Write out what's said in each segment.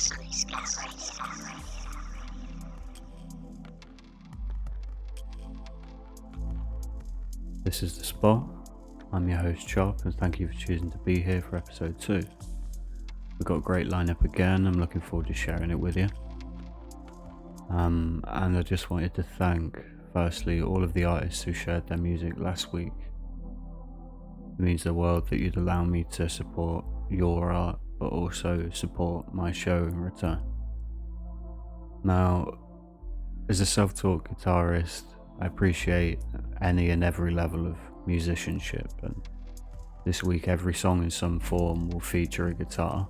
This is The Spot. I'm your host Chop, and thank you for choosing to be here for episode 2. We've got a great lineup again. I'm looking forward to sharing it with you. And I just wanted to thank, firstly, all of the artists who shared their music last week. It means the world that you'd allow me to support your art, but also support my show in return. Now, as a self-taught guitarist, I appreciate any and every level of musicianship, and this week every song in some form will feature a guitar,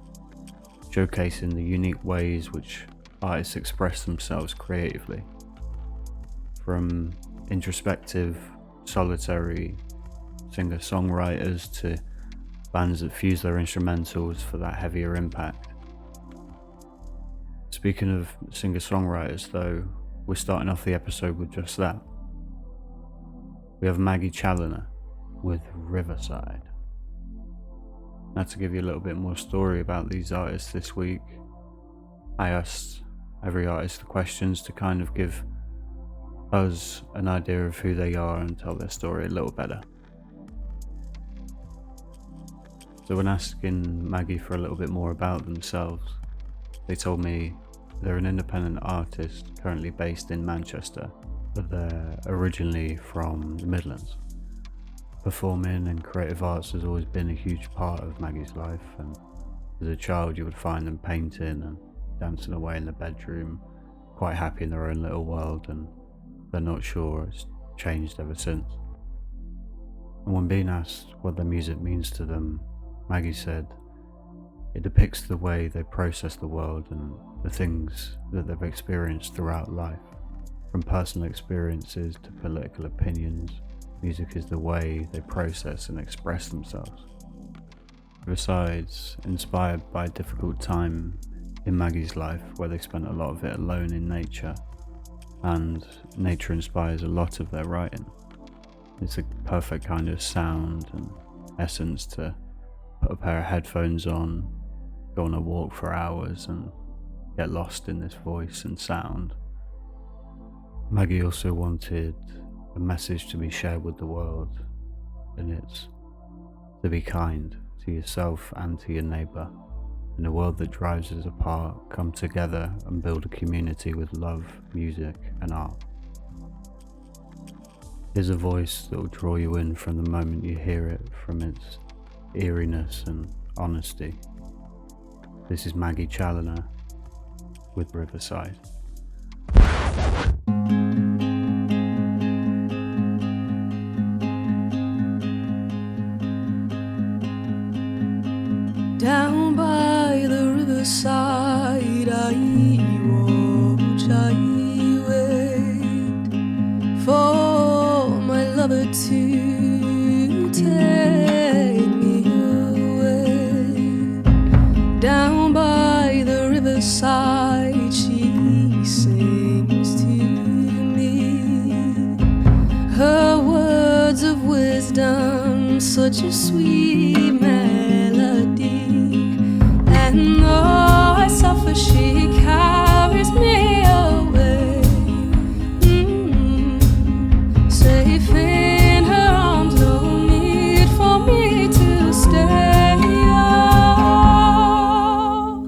showcasing the unique ways which artists express themselves creatively. From introspective, solitary singer-songwriters to bands that fuse their instrumentals for that heavier impact. Speaking of singer-songwriters though, we're starting off the episode with just that. We have Maggie Challoner with Riverside. Now, to give you a little bit more story about these artists this week, I asked every artist the questions to kind of give us an idea of who they are and tell their story a little better. So when asking Maggie for a little bit more about themselves, they told me they're an independent artist currently based in Manchester, but they're originally from the Midlands. Performing and creative arts has always been a huge part of Maggie's life, and as a child you would find them painting and dancing away in the bedroom, quite happy in their own little world, and they're not sure it's changed ever since. And when being asked what their music means to them, Maggie said, it depicts the way they process the world and the things that they've experienced throughout life. From personal experiences to political opinions, music is the way they process and express themselves. Besides, inspired by a difficult time in Maggie's life where they spent a lot of it alone in nature, and nature inspires a lot of their writing. It's a perfect kind of sound and essence to put a pair of headphones on, go on a walk for hours and get lost in this voice and sound. Maggie also wanted a message to be shared with the world, and it's to be kind to yourself and to your neighbour. In a world that drives us apart, come together and build a community with love, music and art. Here's a voice that will draw you in from the moment you hear it, from its eeriness and honesty. This is Maggie Challoner with Riverside. Down by the riverside I watch, I wait for my lover to take me away. Down by the riverside she sings to me her words of wisdom, such a sweet melody. And though I suffer, she carries me away, safe in her arms, no need for me to stay. Oh,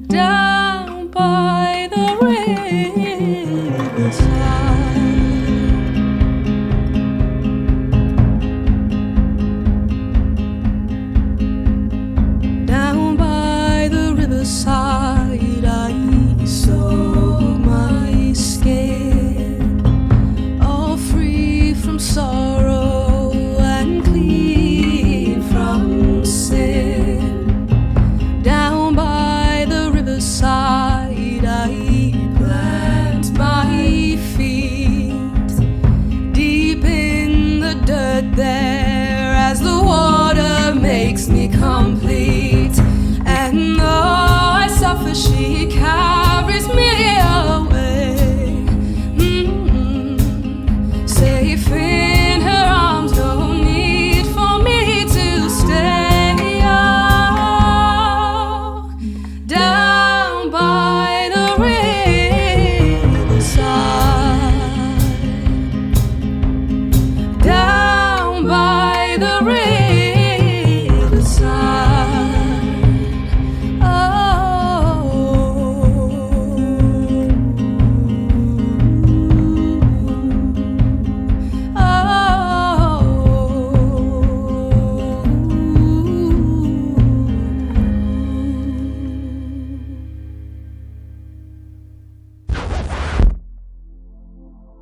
down by the riverside. Down by the riverside I soak my skin, all free from sorrow and clean from sin. Down by the riverside I plant my feet by the riverside, down by the riverside.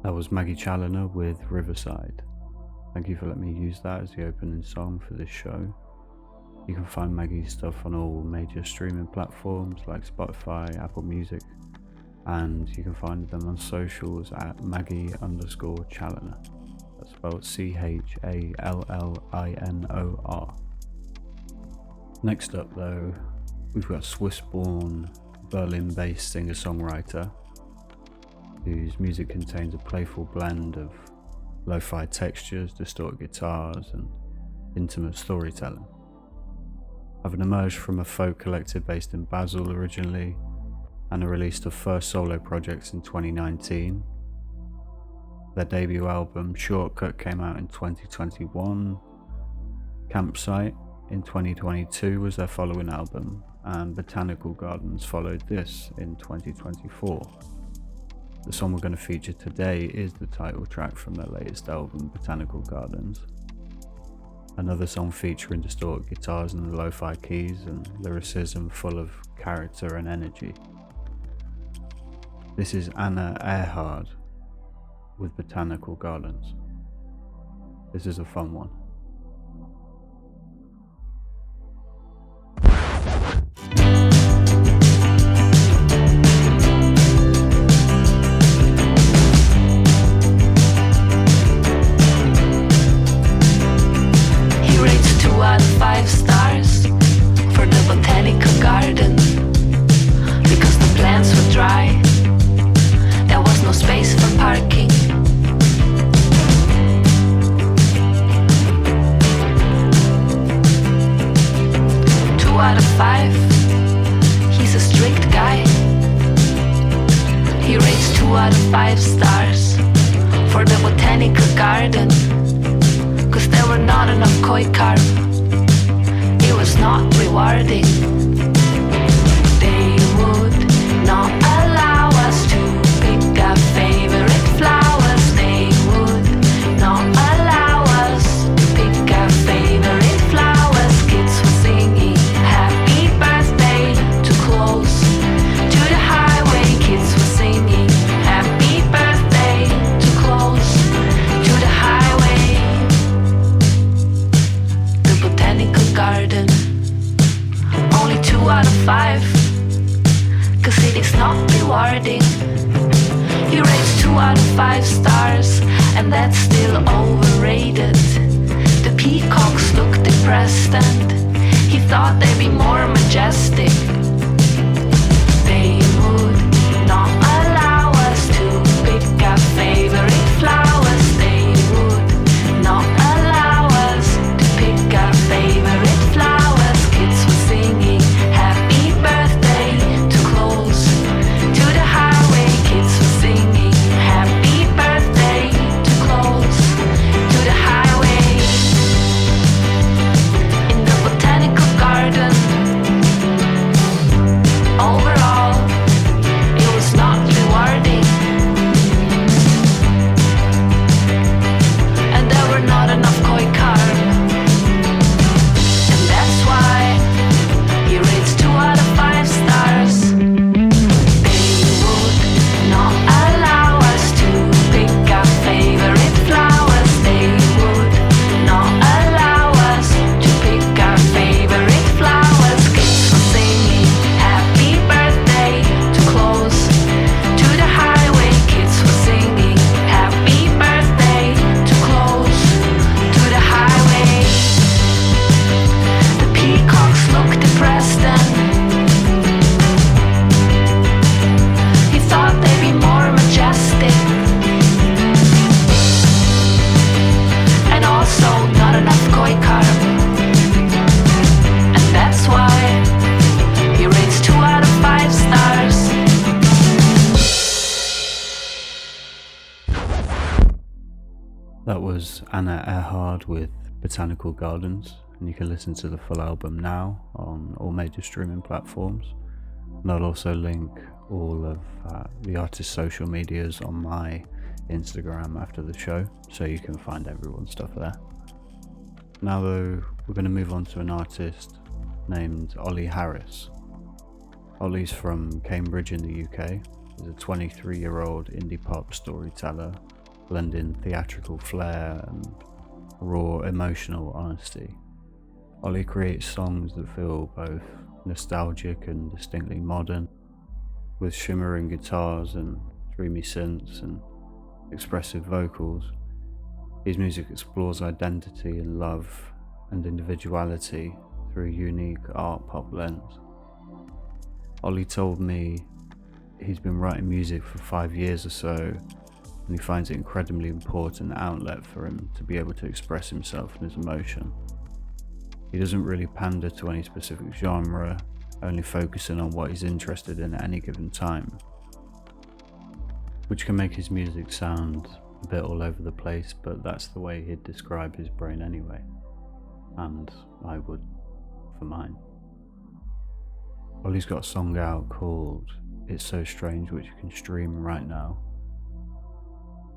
That was Maggie Challoner with Riverside. Thank you for letting me use that as the opening song for this show. You can find Maggie's stuff on all major streaming platforms like Spotify, Apple Music, and you can find them on socials at Maggie_Challoner. That's spelled CHALLINOR. Next up though, we've got Swiss-born, Berlin-based singer-songwriter whose music contains a playful blend of lo-fi textures, distorted guitars, and intimate storytelling. Having emerged from a folk collective based in Basel originally, and released their first solo projects in 2019, their debut album Shortcut came out in 2021, Campsite in 2022 was their following album, and Botanical Gardens followed this in 2024. The song we're going to feature today is the title track from their latest album, Botanical Gardens. Another song featuring distorted guitars and lo-fi keys and lyricism full of character and energy. This is Anna Ehrhard with Botanical Gardens. This is a fun one. was Anna Earhart with Botanical Gardens, and you can listen to the full album now on all major streaming platforms. And I'll also link all of the artist's social medias on my Instagram after the show, so you can find everyone's stuff there. Now though, we're going to move on to an artist named Ollie Harris. Ollie's from Cambridge in the UK. He's a 23-year-old indie pop storyteller, blending theatrical flair and raw emotional honesty. Ollie creates songs that feel both nostalgic and distinctly modern, with shimmering guitars and dreamy synths and expressive vocals. His music explores identity and love and individuality through a unique art pop lens. Ollie told me he's been writing music for 5 years or so, and he finds it incredibly important outlet for him to be able to express himself and his emotion. He doesn't really pander to any specific genre, only focusing on what he's interested in at any given time, which can make his music sound a bit all over the place, but that's the way he'd describe his brain anyway, and I would for mine. Ollie's got a song out called It's So Strange, which you can stream right now,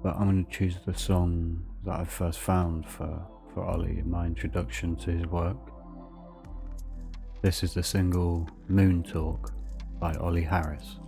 but I'm going to choose the song that I first found for Ollie in my introduction to his work. This is the single Moon Talk by Ollie Harris.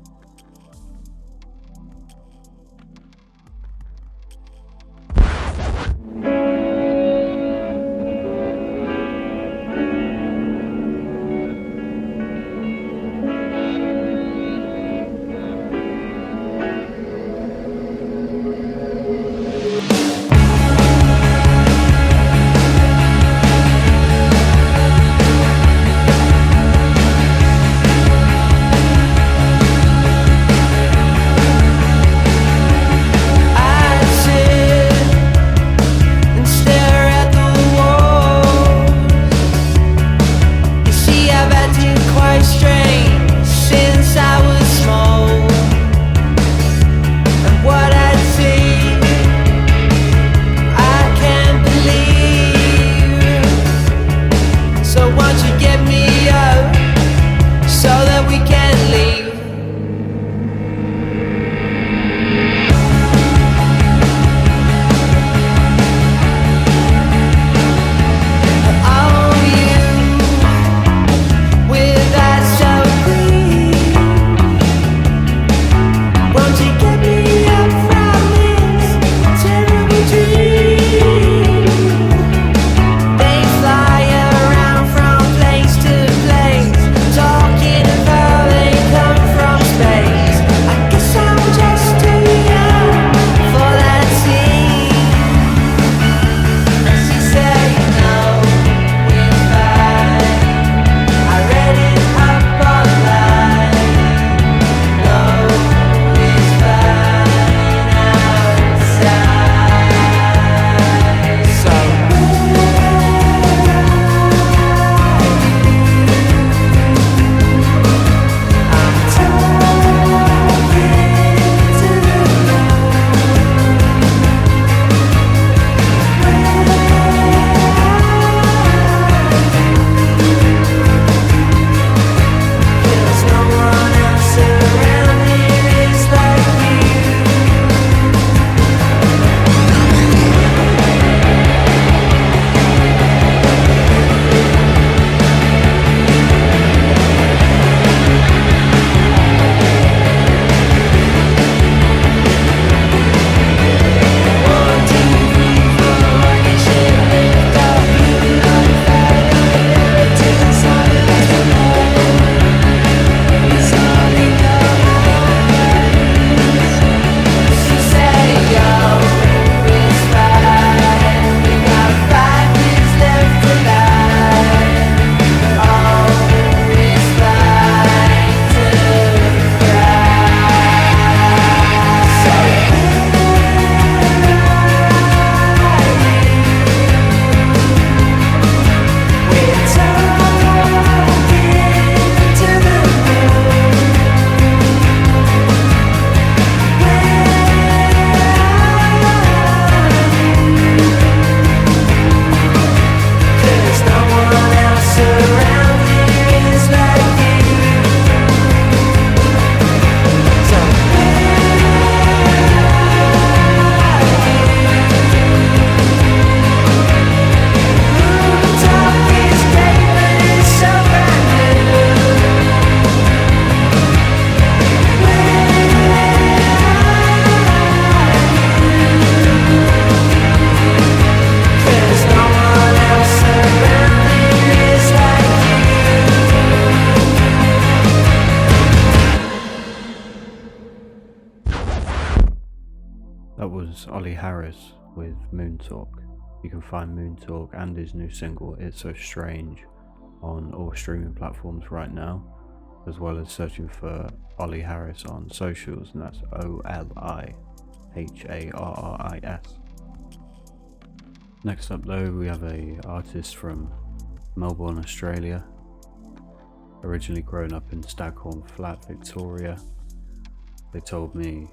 That was Ollie Harris with Moon Talk. You can find Moon Talk and his new single It's So Strange on all streaming platforms right now, as well as searching for Ollie Harris on socials, and that's OLIHARRIS. Next up though, we have a artist from Melbourne, Australia, originally grown up in Staghorn Flat, Victoria. They told me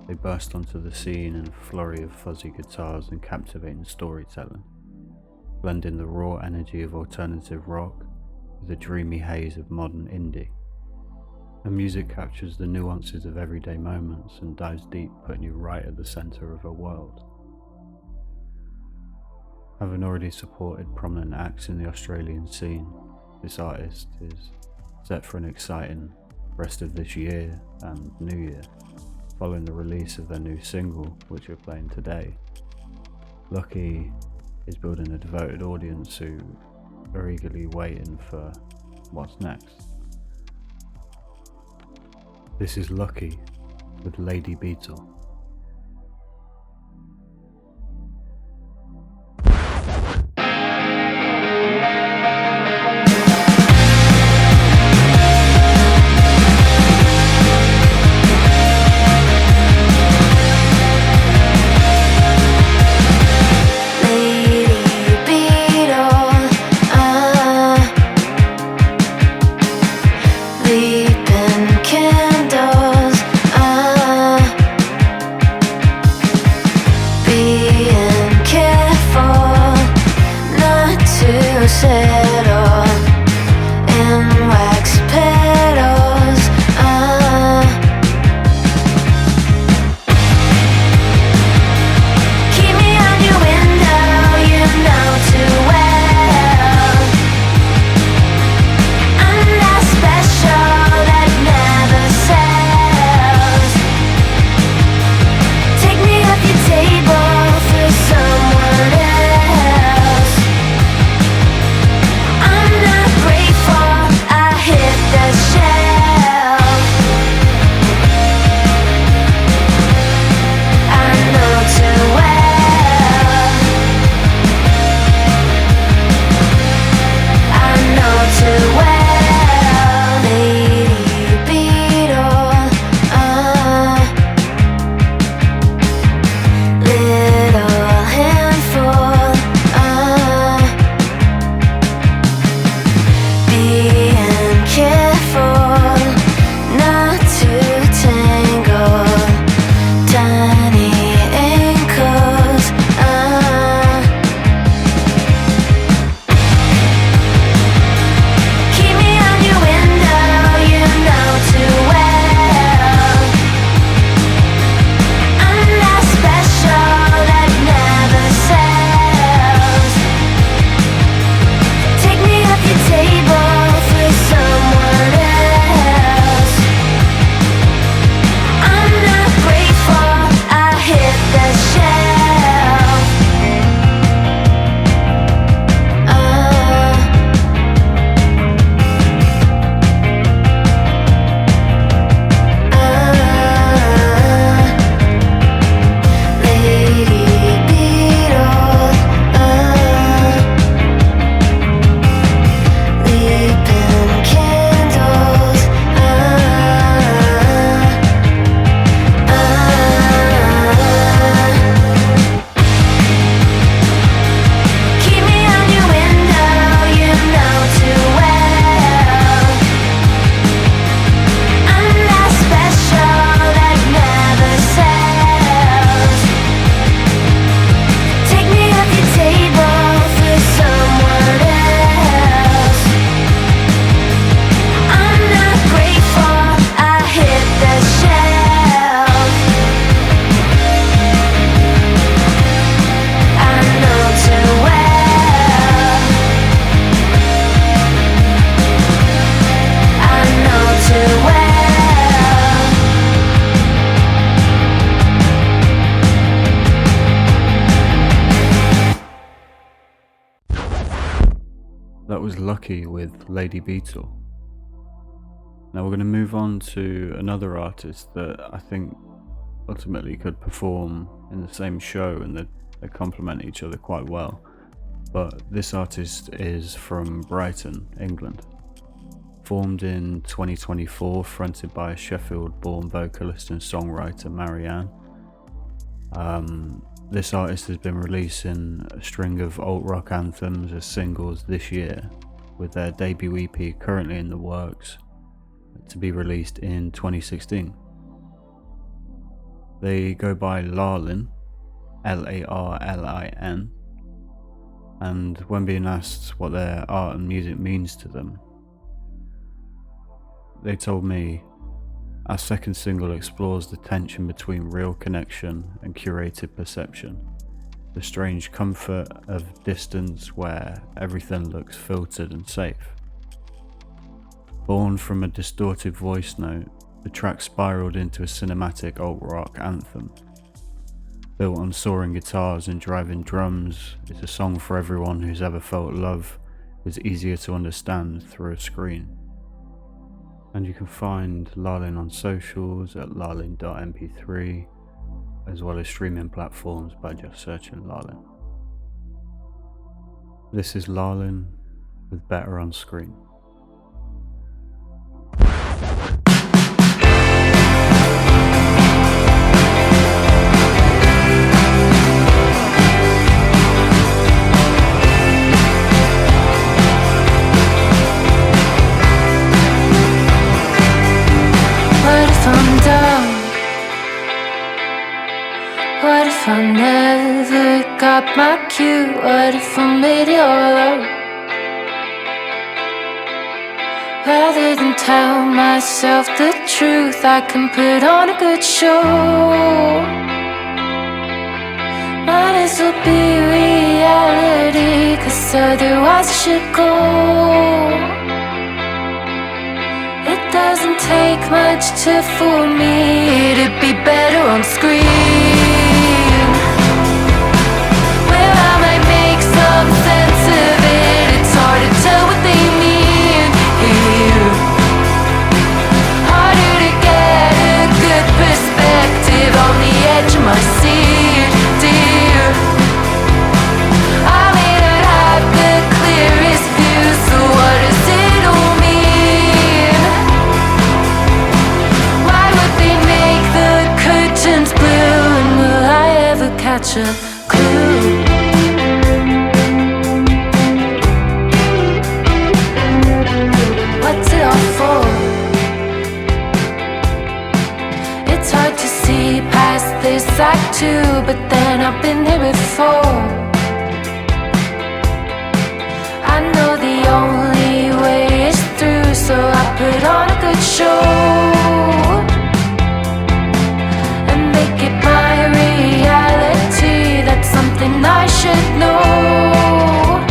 they burst onto the scene in a flurry of fuzzy guitars and captivating storytelling, blending the raw energy of alternative rock with the dreamy haze of modern indie. The music captures the nuances of everyday moments and dives deep, putting you right at the centre of her world. Having already supported prominent acts in the Australian scene, this artist is set for an exciting rest of this year and New Year, following the release of their new single, which we're playing today. Lucky is building a devoted audience who are eagerly waiting for what's next. This is Lucky with Lady Beetle. That was Lucky with Lady Beetle. Now we're going to move on to another artist that I think ultimately could perform in the same show, and they complement each other quite well. But this artist is from Brighton, England. Formed in 2024, fronted by a Sheffield-born vocalist and songwriter Marianne. This artist has been releasing a string of alt-rock anthems as singles this year, with their debut EP currently in the works to be released in 2016. They go by Larlin, Larlin, and when being asked what their art and music means to them, they told me, "Our second single explores the tension between real connection and curated perception, the strange comfort of distance where everything looks filtered and safe." Born from a distorted voice note, the track spiraled into a cinematic alt-rock anthem. Built on soaring guitars and driving drums, it's a song for everyone who's ever felt love is easier to understand through a screen. And you can find Larlin on socials at larlin.mp3, as well as streaming platforms by just searching Larlin. This is Larlin with Better on Screen. What if I never got my cue? What if I made it all up? Rather than tell myself the truth, I can put on a good show. Might as well be reality, 'cause otherwise I should go. It doesn't take much to fool me, it'd be better on screen. Well, I might make some sense of it, it's hard to tell what they mean here. Harder to get a good perspective on the edge of my seat, dear. I may not have the clearest view, so what does it all mean? Why would they make the curtains blue, and will I ever catch a clue? What's it all for? It's hard to see past this act too, but then I've been there before. I know the only way is through, so I put on a good show and make it my reality. That's something I should know.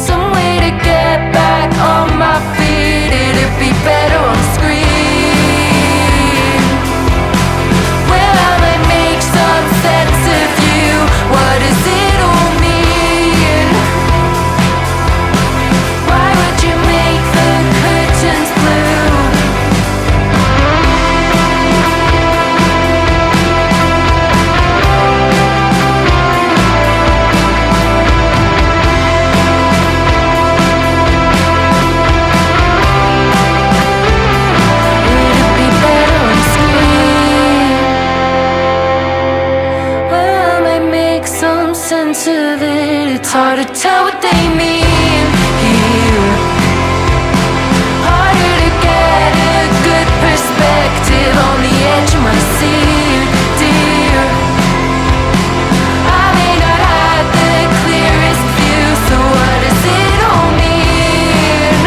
Some way to get back on my feet, it'd be better on screen. Well, I might make some sense of you. What does it all mean? Why would you make the curtains blue? It'd be better on screen. Well, I might make some sense of it, it's hard to tell what they mean here. Harder to get a good perspective on the edge of my seat, dear. I may not have the clearest view, so what does it all mean?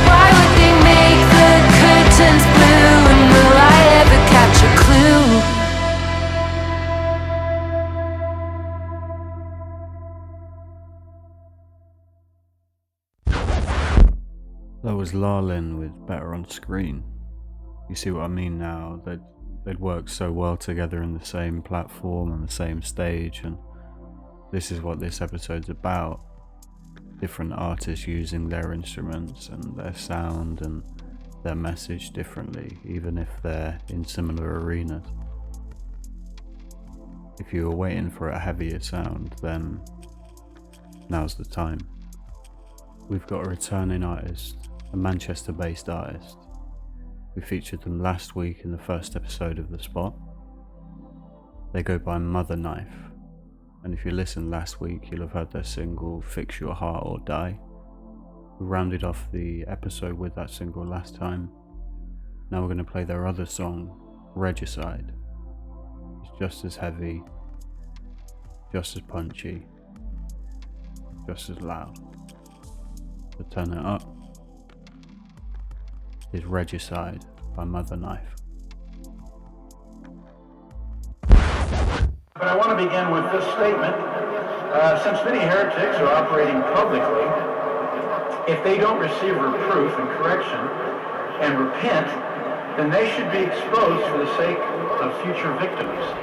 Why would they make the curtains blue, and will I ever catch a clue? That was Larlin with Better on Screen. You see what I mean now? They'd worked so well together in the same platform, on the same stage, and this is what this episode's about. Different artists using their instruments and their sound and their message differently, even if they're in similar arenas. If you were waiting for a heavier sound, then now's the time. We've got a returning artist, a Manchester-based artist. We featured them last week in the first episode of The Spot. They go by Mother Knife, and if you listened last week, you'll have heard their single Fix Your Heart or Die. We rounded off the episode with that single last time. Now we're going to play their other song, Regicide. It's just as heavy, just as punchy, just as loud. So turn it up. Is Regicide by Mother Knife. But I want to begin with this statement. Since many heretics are operating publicly, if they don't receive reproof and correction and repent, then they should be exposed for the sake of future victims.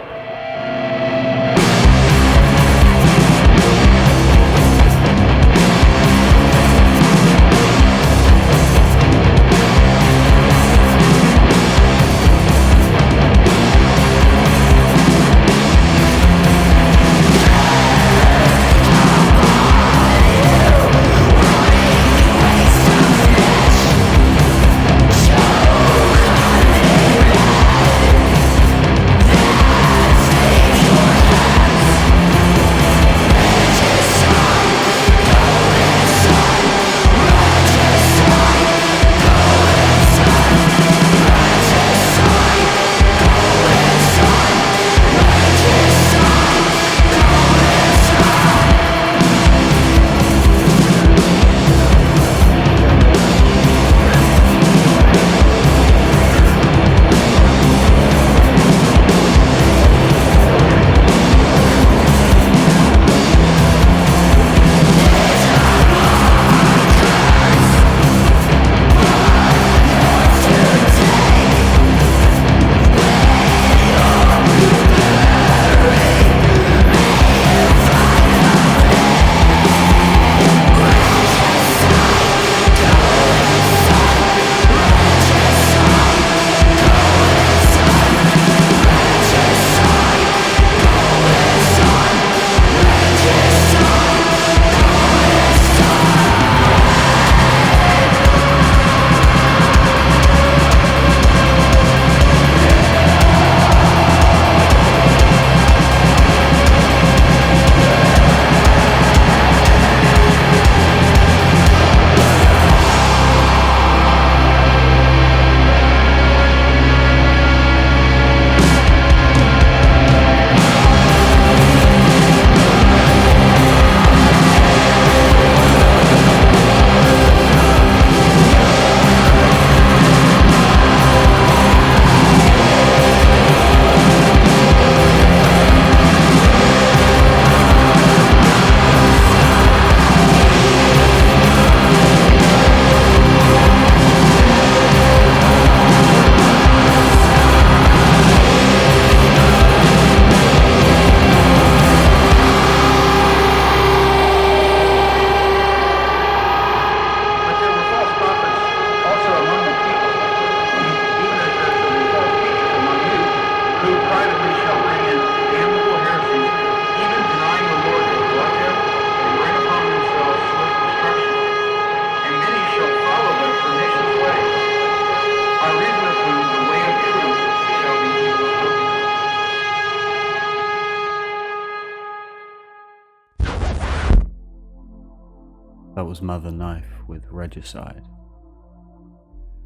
That was Mother Knife with Regicide.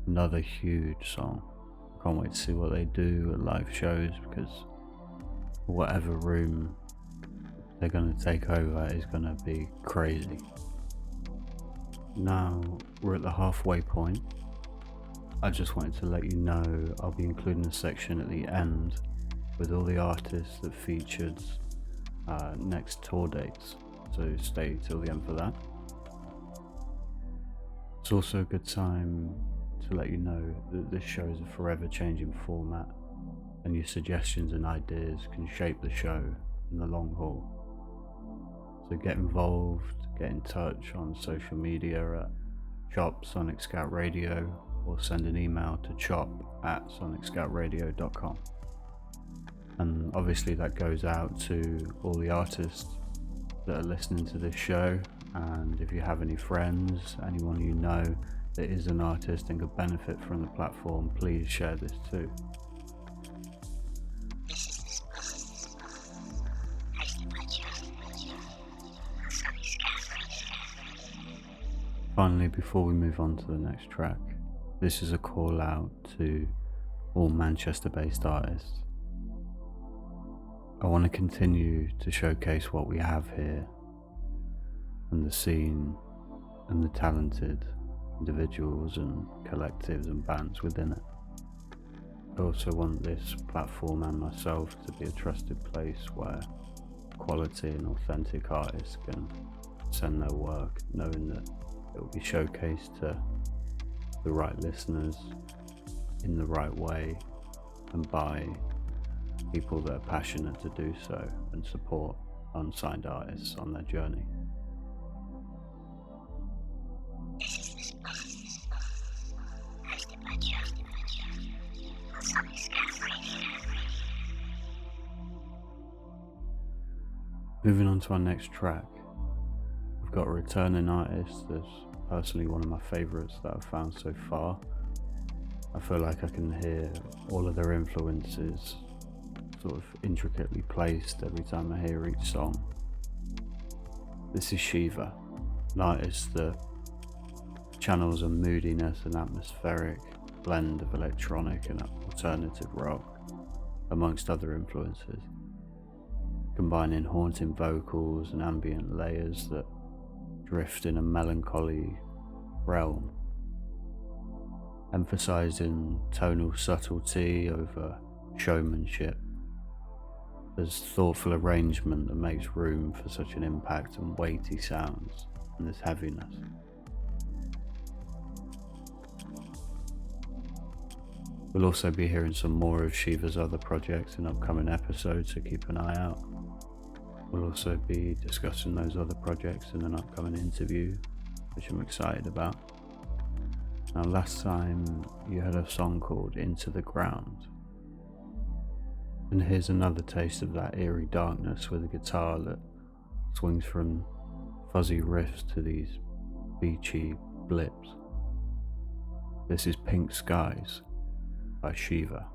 Another huge song. Can't wait to see what they do at live shows, because whatever room they're going to take over is going to be crazy. Now we're at the halfway point. I just wanted to let you know I'll be including a section at the end with all the artists that featured next tour dates, so stay till the end for that. It's also a good time to let you know that this show is a forever changing format, and your suggestions and ideas can shape the show in the long haul. So get involved, get in touch on social media at Shop Sonic Scout Radio, or send an email to chop@sonicscoutradio.com. And obviously that goes out to all the artists that are listening to this show, and if you have any friends, anyone you know that is an artist and could benefit from the platform, please share this too. Finally, before we move on to the next track, this is a call out to all Manchester-based artists. I want to continue to showcase what we have here and the scene and the talented individuals and collectives and bands within it. I also want this platform and myself to be a trusted place where quality and authentic artists can send their work, knowing that it will be showcased to the right listeners in the right way and by people that are passionate to do so and support unsigned artists on their journey. Moving on to our next track, we've got a returning artist that's personally one of my favourites that I've found so far. I feel like I can hear all of their influences sort of intricately placed every time I hear each song. This is Shiva, an artist that channels a moodiness and atmospheric blend of electronic and alternative rock, amongst other influences, combining haunting vocals and ambient layers that drift in a melancholy realm, emphasizing tonal subtlety over showmanship. There's thoughtful arrangement that makes room for such an impact and weighty sounds and this heaviness. We'll also be hearing some more of Shiva's other projects in upcoming episodes, so keep an eye out. We'll also be discussing those other projects in an upcoming interview, which I'm excited about. Now, last time you heard a song called Into the Ground, and here's another taste of that eerie darkness with a guitar that swings from fuzzy riffs to these beachy blips. This is Pink Skies by Shiva.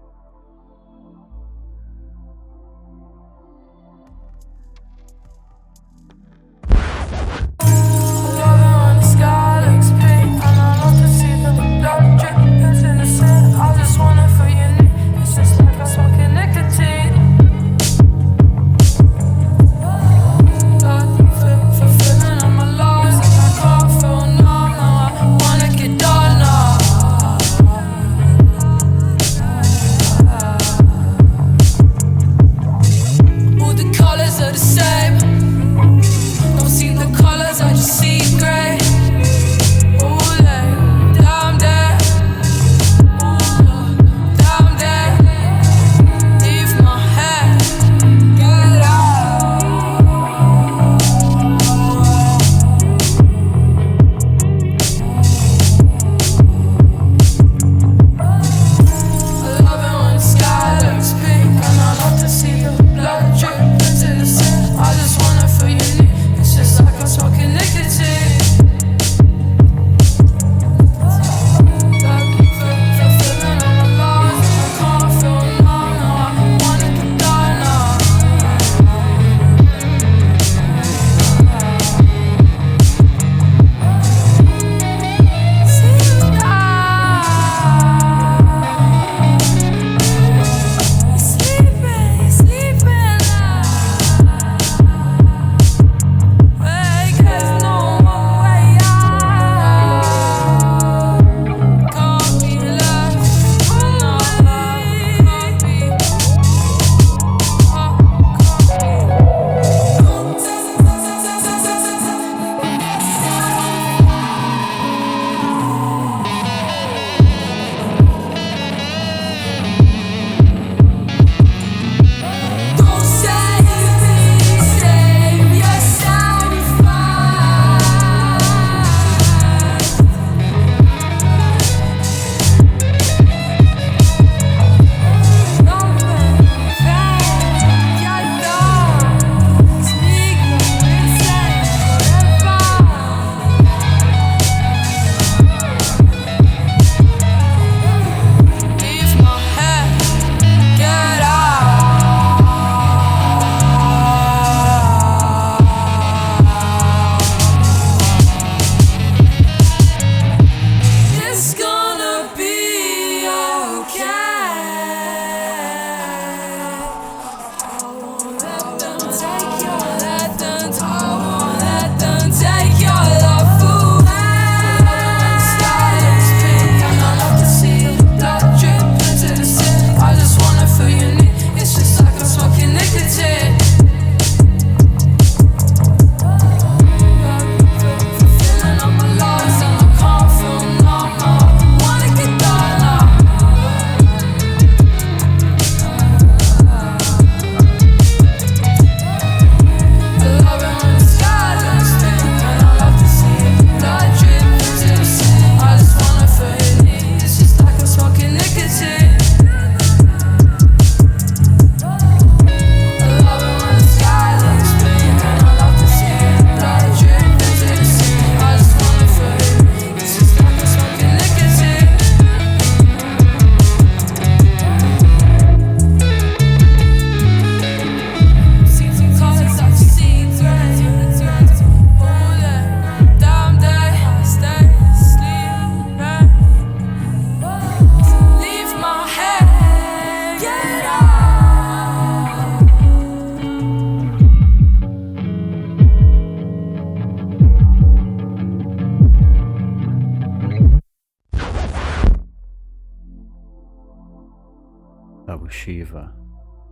That was Shiva,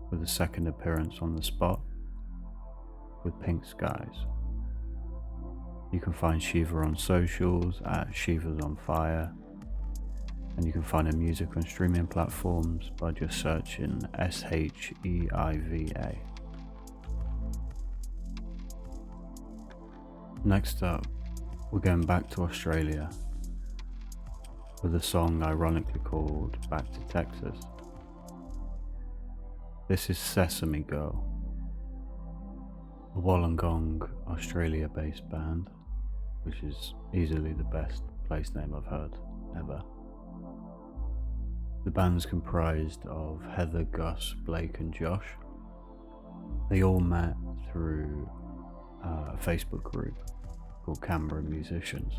with a second appearance on the spot with Pink Skies. You can find Shiva on socials at Shiva's on Fire, and you can find her music on streaming platforms by just searching SHEIVA. Next up, we're going back to Australia with a song ironically called Back to Texas. This is Sesame Girl, a Wollongong, Australia-based band, which is easily the best place name I've heard ever. The band's comprised of Heather, Gus, Blake and Josh. They all met through a Facebook group called Canberra Musicians,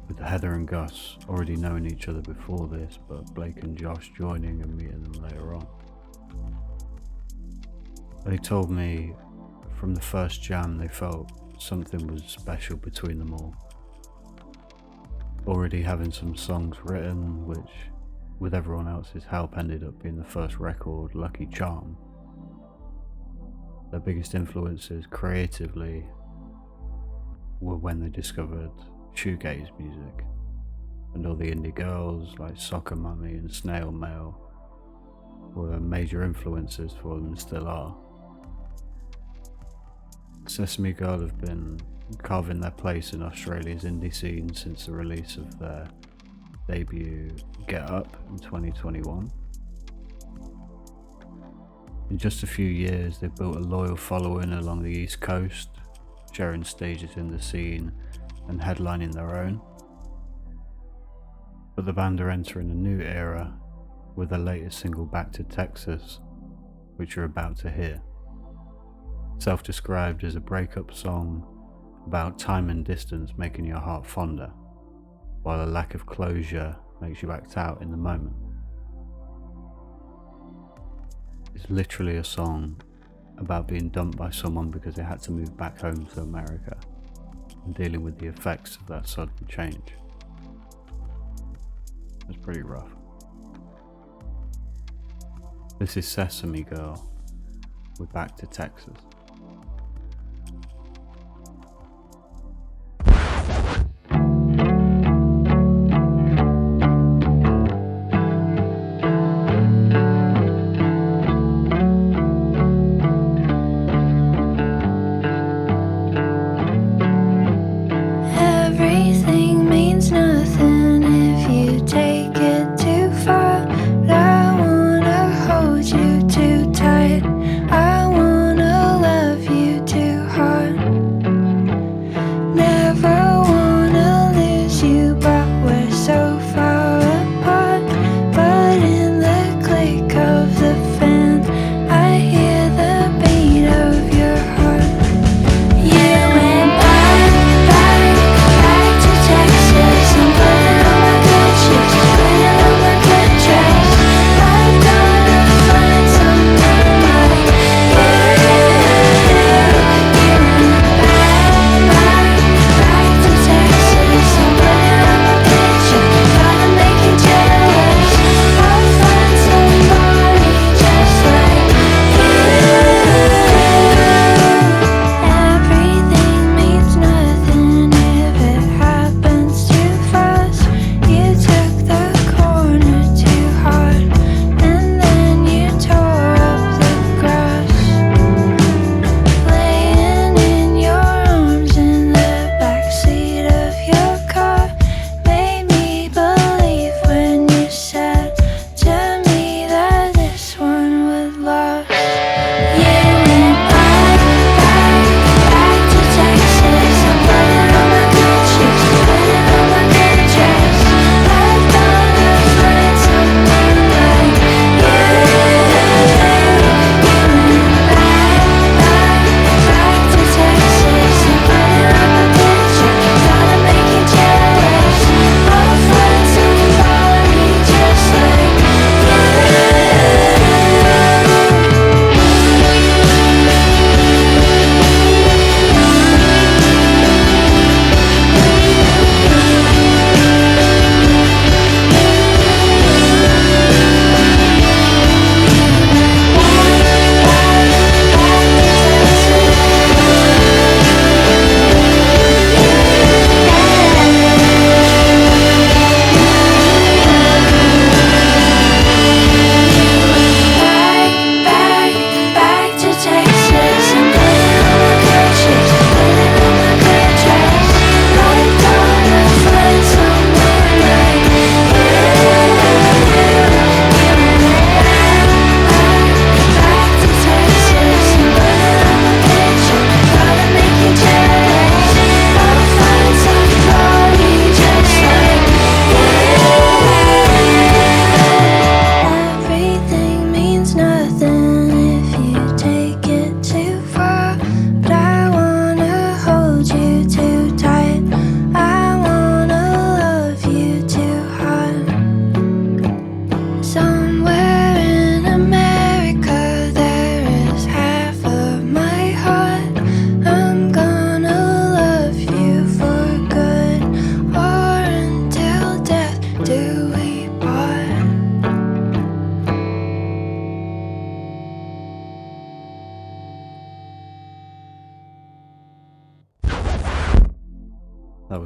with Heather and Gus already knowing each other before this, but Blake and Josh joining and meeting them later on. They told me from the first jam they felt something was special between them all. Already having some songs written, which with everyone else's help ended up being the first record, Lucky Charm. Their biggest influences creatively were when they discovered shoegaze music, and all the indie girls like Soccer Mummy and Snail Mail were major influences for them and still are. Sesame Girl have been carving their place in Australia's indie scene since the release of their debut Get Up in 2021. In just a few years they've built a loyal following along the East Coast, sharing stages in the scene and headlining their own. But the band are entering a new era with their latest single Back to Texas, which you're about to hear. Self-described as a breakup song about time and distance making your heart fonder, while a lack of closure makes you act out in the moment. It's literally a song about being dumped by someone because they had to move back home to America and dealing with the effects of that sudden change. It's pretty rough. This is Sesame Girl with Back to Texas. Everything means nothing if you take it too far. But I wanna hold you too tight. I wanna let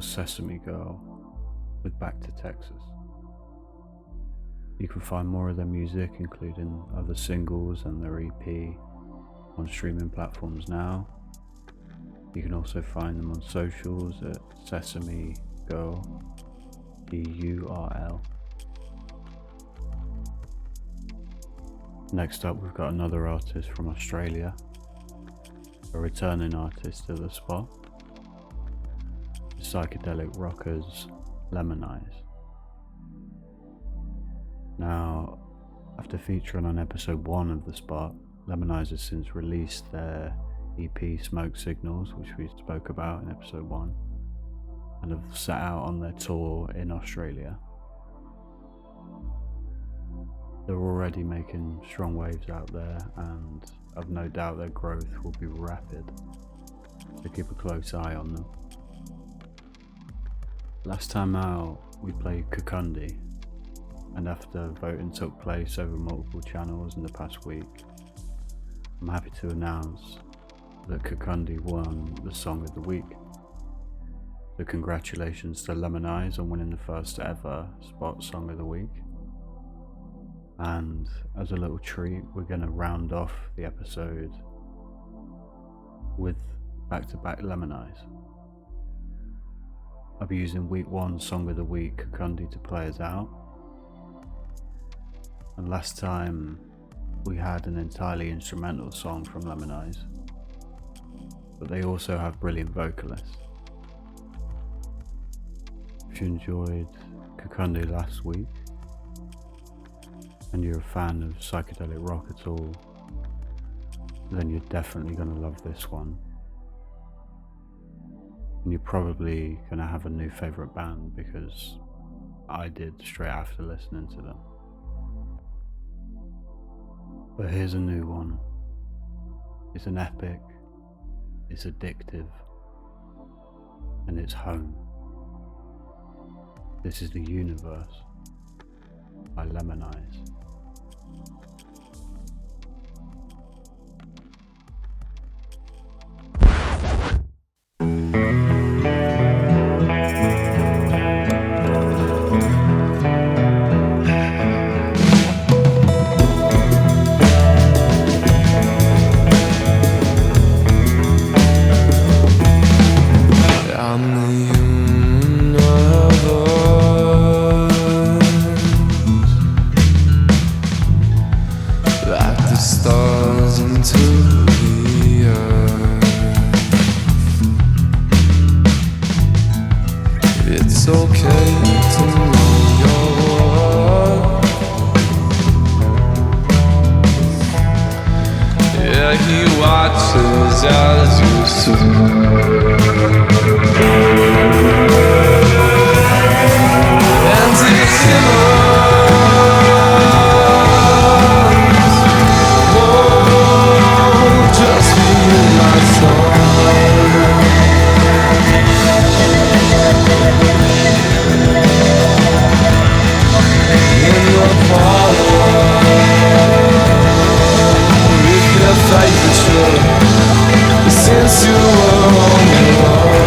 was Sesame Girl with Back to Texas. You can find more of their music, including other singles and their EP, on streaming platforms now. You can also find them on socials at Sesame Girl, DURL. Next up, we've got another artist from Australia, a returning artist to the spot, the psychedelic rockers Lemonize. Now, after featuring on episode 1 of the spot, Lemonize has since released their EP Smoke Signals, which we spoke about in episode 1, and have set out on their tour in Australia. They're already making strong waves out there, and I've no doubt their growth will be rapid, so keep a close eye on them. Last time out, we played Kukundi, and after voting took place over multiple channels in the past week, I'm happy to announce that Kukundi won the Song of the Week. So congratulations to Lemonize on winning the first ever Spot Song of the Week. And as a little treat, we're going to round off the episode with back-to-back Lemonize. I'll be using week 1 Song of the Week Kukundi to play us out. And last time we had an entirely instrumental song from Lemonize, but they also have brilliant vocalists. If you enjoyed Kukundi last week, and you're a fan of psychedelic rock at all, then you're definitely going to love this one. And you're probably going to have a new favourite band, because I did straight after listening to them. But here's a new one. It's an epic, it's addictive, and it's home. This is The Universe by Lemonize. It's okay to know your worth. Yeah, he watches as you sleep. And it shimmers. Oh, just feel my soul. Since you were on your own.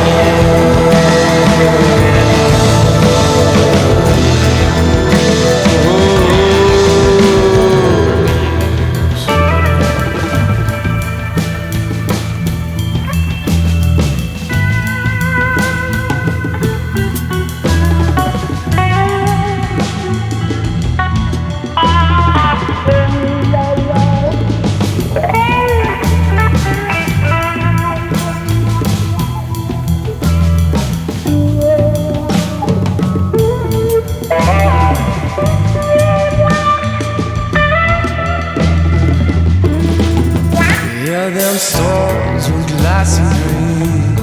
Yeah, them stars with glassy green.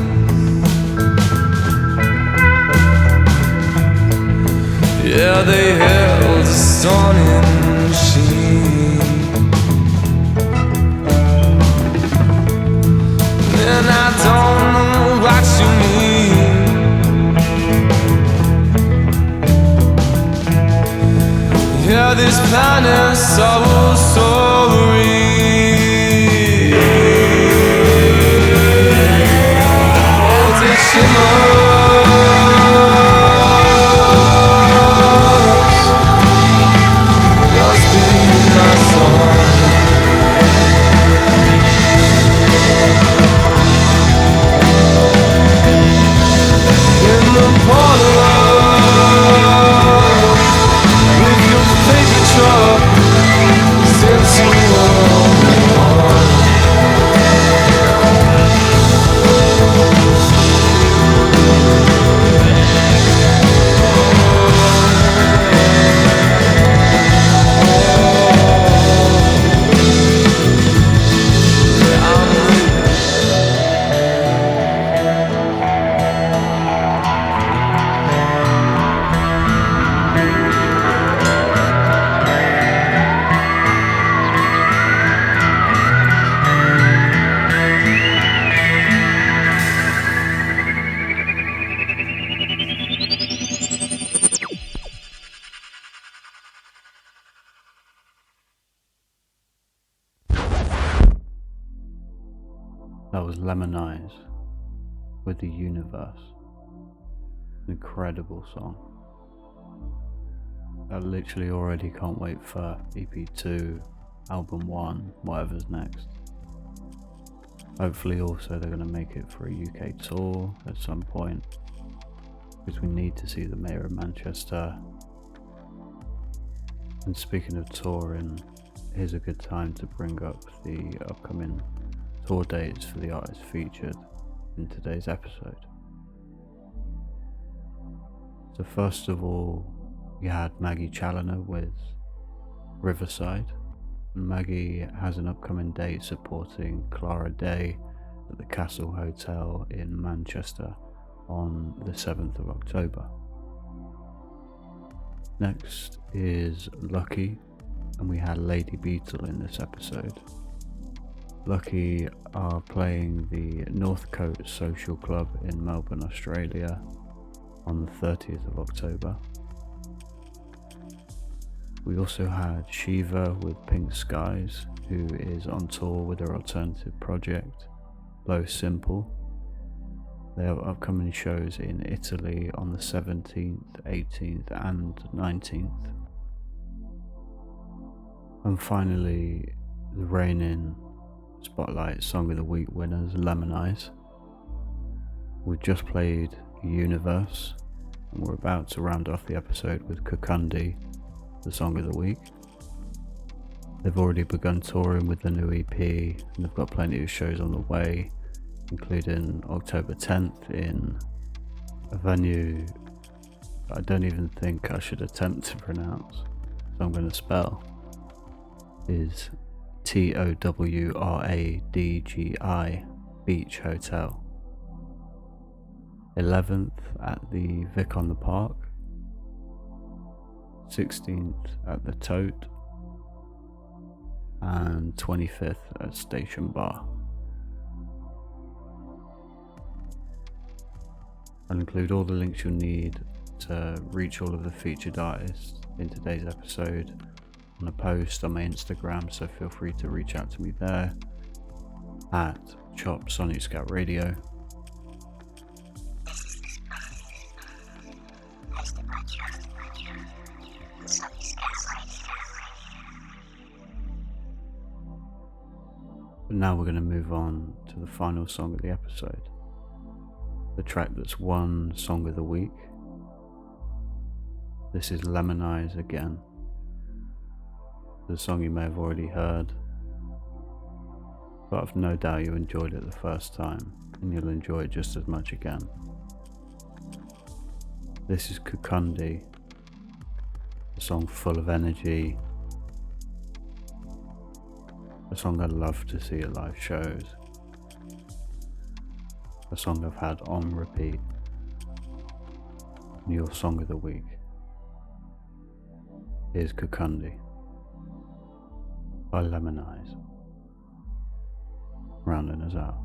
Yeah, they held a stunning sheen. And I don't know what you mean. Yeah, this planet's so sorry. Shimmers. since you were That was Lemonize with The Universe. An incredible song. I literally already can't wait for EP2, album 1, whatever's next. Hopefully also they're going to make it for a UK tour at some point, because we need to see the Mayor of Manchester. And speaking of touring, here's a good time to bring up the upcoming tour dates for the artists featured in today's episode. So first of all, you had Maggie Challoner with Riverside, and Maggie has an upcoming date supporting Clara Day at the Castle Hotel in Manchester on the 7th of October. Next is Lucky, and we had Lady Beetle in this episode. Lucky are playing the Northcote Social Club in Melbourne, Australia on the 30th of October. We also had Shiva with Pink Skies, who is on tour with their alternative project, Low Simple. They have upcoming shows in Italy on the 17th, 18th and 19th. And finally, the reigning Spotlight Song of the Week winners, Lemonize. We've just played Universe, and we're about to round off the episode with Kukundi, the Song of the Week. They've already begun touring with the new EP, and they've got plenty of shows on the way, including October 10th in a venue I don't even think I should attempt to pronounce, so I'm going to spell, is TOWRADGI Beach Hotel. 11th at the Vic on the Park, 16th at the Tote, and 25th at Station Bar. I'll include all the links you'll need to reach all of the featured artists in today's episode on a post on my Instagram, so feel free to reach out to me there at Chop Sonic Scout Radio. But now we're going to move on to the final song of the episode, the track that's won Song of the Week. This is Lemonize again. The song you may have already heard, but I've no doubt you enjoyed it the first time, and you'll enjoy it just as much again. This is Kukundi, a song full of energy, a song I love to see at live shows, a song I've had on repeat. Your Song of the Week is Kukundi by Lemonize, rounding us out.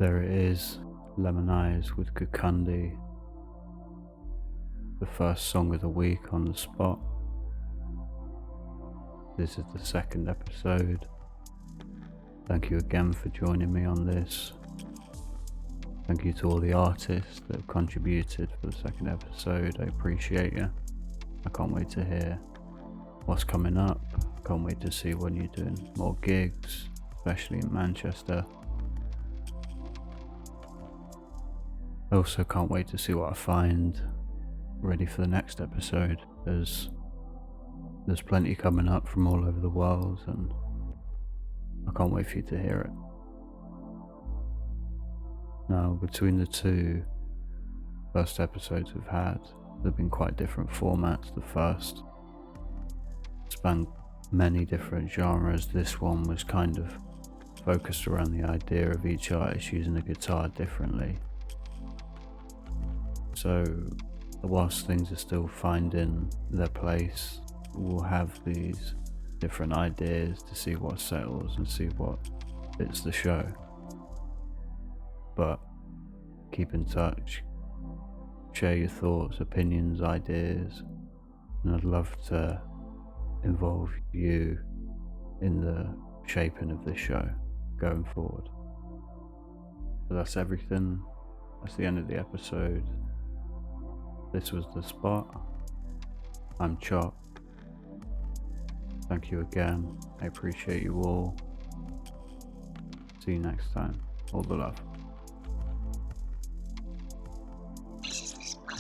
There it is, Lemon Eyes with Kukundi, the first song of the week on the spot. This is the second episode. Thank you again for joining me on this. Thank you to all the artists that have contributed for the second episode. I appreciate you. I can't wait to hear what's coming up. I can't wait to see when you're doing more gigs, especially in Manchester. I also can't wait to see what I find ready for the next episode. There's plenty coming up from all over the world, and I can't wait for you to hear it. Now, between the two first episodes we've had, they've been quite different formats. The first spanned many different genres. This one was kind of focused around the idea of each artist using a guitar differently. So, whilst things are still finding their place, we'll have these different ideas to see what settles and see what fits the show. But keep in touch, share your thoughts, opinions, ideas, and I'd love to involve you in the shaping of this show going forward. So that's everything. That's the end of the episode. This was The Spot. I'm Chop. Thank you again. I appreciate you all. See you next time. All the love. This is the spot.